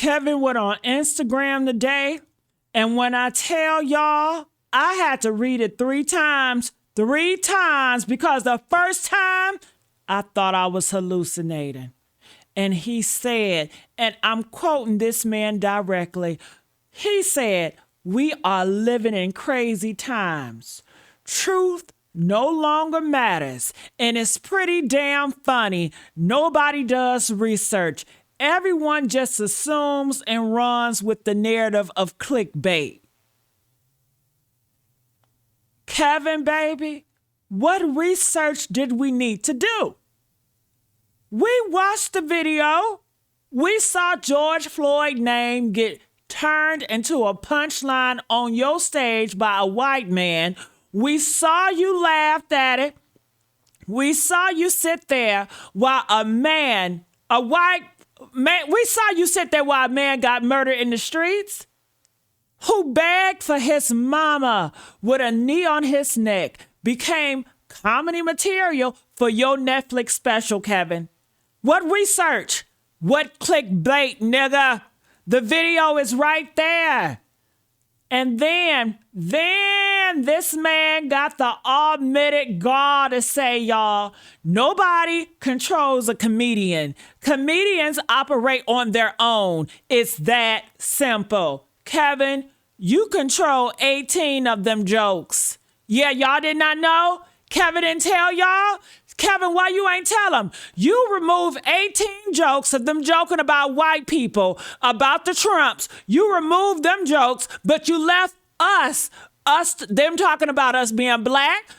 Kevin went on Instagram today, and when I tell y'all, I had to read it 3 times, because the first time I thought I was hallucinating. And he said, and I'm quoting this man directly, he said, "We are living in crazy times. Truth no longer matters, and it's pretty damn funny. Nobody does research. Everyone just assumes and runs with the narrative of clickbait." Kevin, baby, what research did we need to do? We watched the video. We saw George Floyd's name get turned into a punchline on your stage by a white man. We saw you laughed at it. We saw you sit there while a man got murdered in the streets, who begged for his mama with a knee on his neck, became comedy material for your Netflix special, Kevin. What research? What clickbait, nigga? The video is right there. And then this man got the admitted gall to say, y'all, nobody controls a comedian. Comedians operate on their own. It's that simple. Kevin, you control 18 of them jokes. Yeah, y'all did not know? Kevin didn't tell y'all? Kevin, why you ain't tell them? You removed 18 jokes of them joking about white people, about the Trumps. You removed them jokes, but you left them talking about us being black,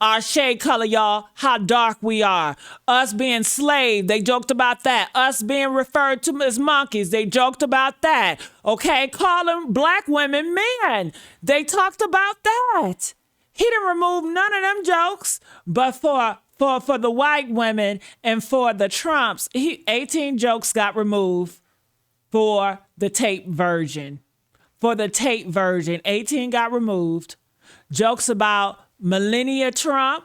our shade color, y'all, how dark we are. Us being slave, they joked about that. Us being referred to as monkeys, they joked about that. Okay, calling black women men, they talked about that. He didn't remove none of them jokes, but for the white women and for the Trumps, 18 jokes got removed for the tape version. For the tape version, 18 got removed. Jokes about Melania Trump,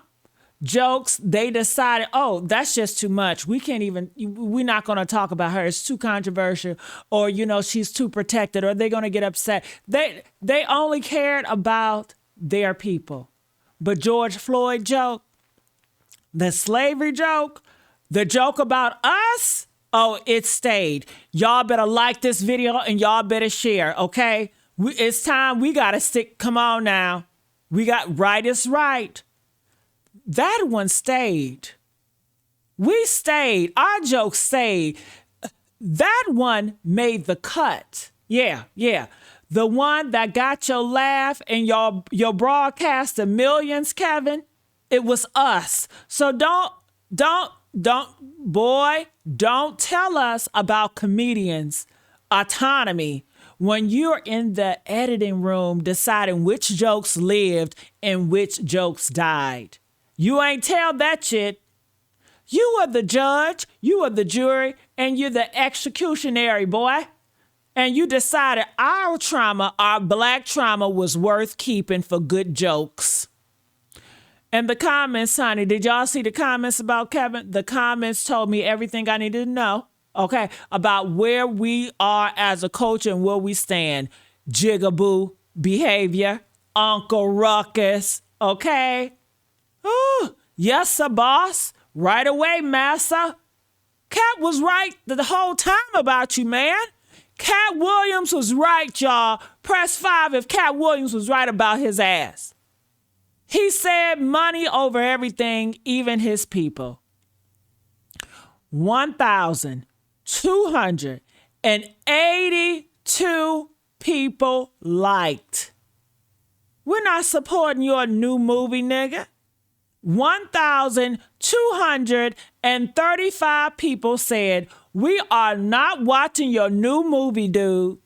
jokes, they decided, oh, that's just too much. We're not going to talk about her. It's too controversial, or, she's too protected, or they're going to get upset. They only cared about their people. But George Floyd joke, the slavery joke, the joke about us, oh, it stayed. Y'all better like this video and y'all better share, okay? It's time. We got to stick. Come on now. We got right is right. That one stayed. We stayed. Our joke stayed. That one made the cut. Yeah. The one that got your laugh and your broadcast to millions, Kevin, it was us. So don't tell us about comedians' autonomy when you're in the editing room deciding which jokes lived and which jokes died. You ain't tell that shit. You are the judge, you are the jury, and you're the executionary, boy. And you decided our black trauma was worth keeping for good jokes. And the comments, honey, did y'all see the comments about Kevin? The comments told me everything I needed to know, okay, about where we are as a culture and where we stand. Jigaboo behavior, Uncle Ruckus, okay? Ooh, yes, sir, boss. Right away, massa. Cat was right the whole time about you, man. Cat Williams was right, y'all. Press 5 if Cat Williams was right about his ass. He said money over everything, even his people. 1,282 people liked. We're not supporting your new movie, nigga. 1,235 people said, we are not watching your new movie, dude,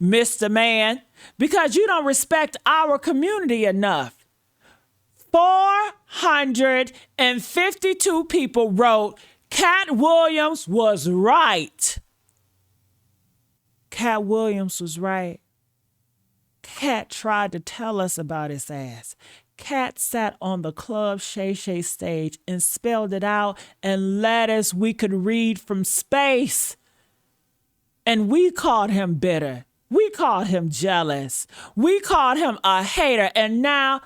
Mr. Man, because you don't respect our community enough. 452 people wrote, Cat Williams was right. Cat Williams was right. Cat tried to tell us about his ass. Cat sat on the Club Shay Shay stage and spelled it out in letters we could read from space. And we called him bitter. We called him jealous. We called him a hater. And now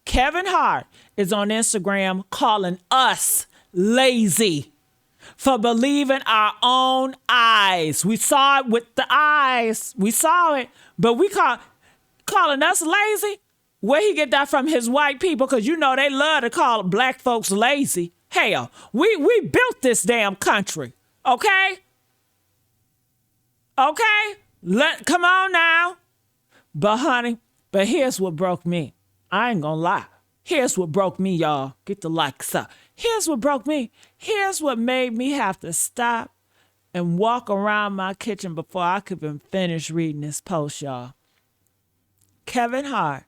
Kevin Hart is on Instagram calling us lazy for believing our own eyes. We saw it with the eyes. We saw it. But calling us lazy? Where he get that from? His white people? Because you know they love to call black folks lazy. Hell, we built this damn country. Okay? Okay? Come on now. But honey, here's what broke me. I ain't gonna lie. Here's what broke me, y'all. Get the likes up. Here's what broke me. Here's what made me have to stop and walk around my kitchen before I could even finish reading this post, y'all. Kevin Hart,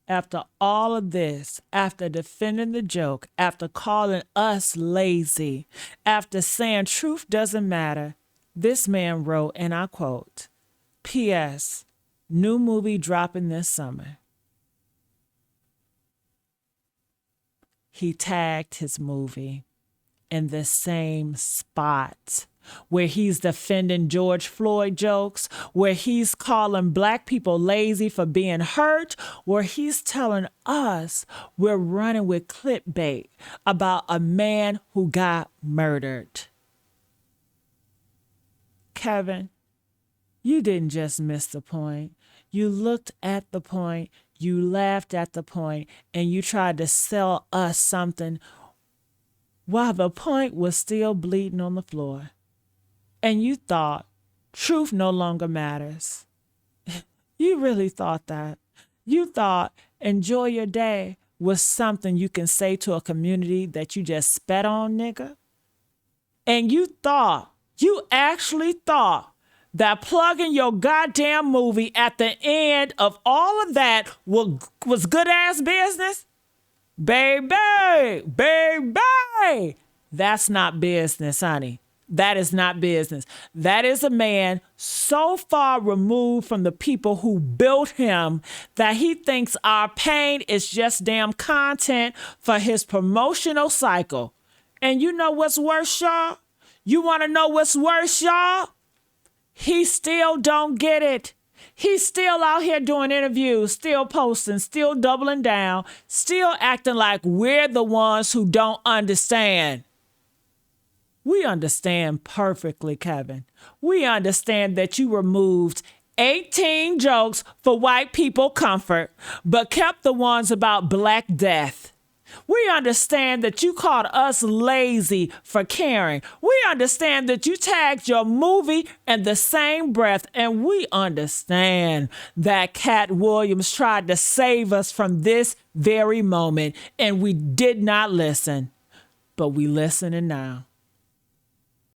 after all of this, after defending the joke, after calling us lazy, after saying truth doesn't matter, this man wrote, and I quote, P.S. New movie dropping this summer. He tagged his movie in the same spot where he's defending George Floyd jokes, where he's calling black people lazy for being hurt, where he's telling us we're running with clickbait about a man who got murdered. Kevin, you didn't just miss the point. You looked at the point, you laughed at the point, and you tried to sell us something while the point was still bleeding on the floor. And you thought truth no longer matters. You really thought that. You thought enjoy your day was something you can say to a community that you just spat on, nigga. And you actually thought that plugging your goddamn movie at the end of all of that was good ass business? Baby, that's not business, honey. That is not business. That is a man so far removed from the people who built him that he thinks our pain is just damn content for his promotional cycle. And you know what's worse, y'all? You want to know what's worse, y'all? He still don't get it. He's still out here doing interviews, still posting, still doubling down, still acting like we're the ones who don't understand. We understand perfectly, Kevin. We understand that you removed 18 jokes for white people comfort, but kept the ones about Black death. We understand that you called us lazy for caring. We understand that you tagged your movie in the same breath, and we understand that Cat Williams tried to save us from this very moment, and we did not listen. But we listening now.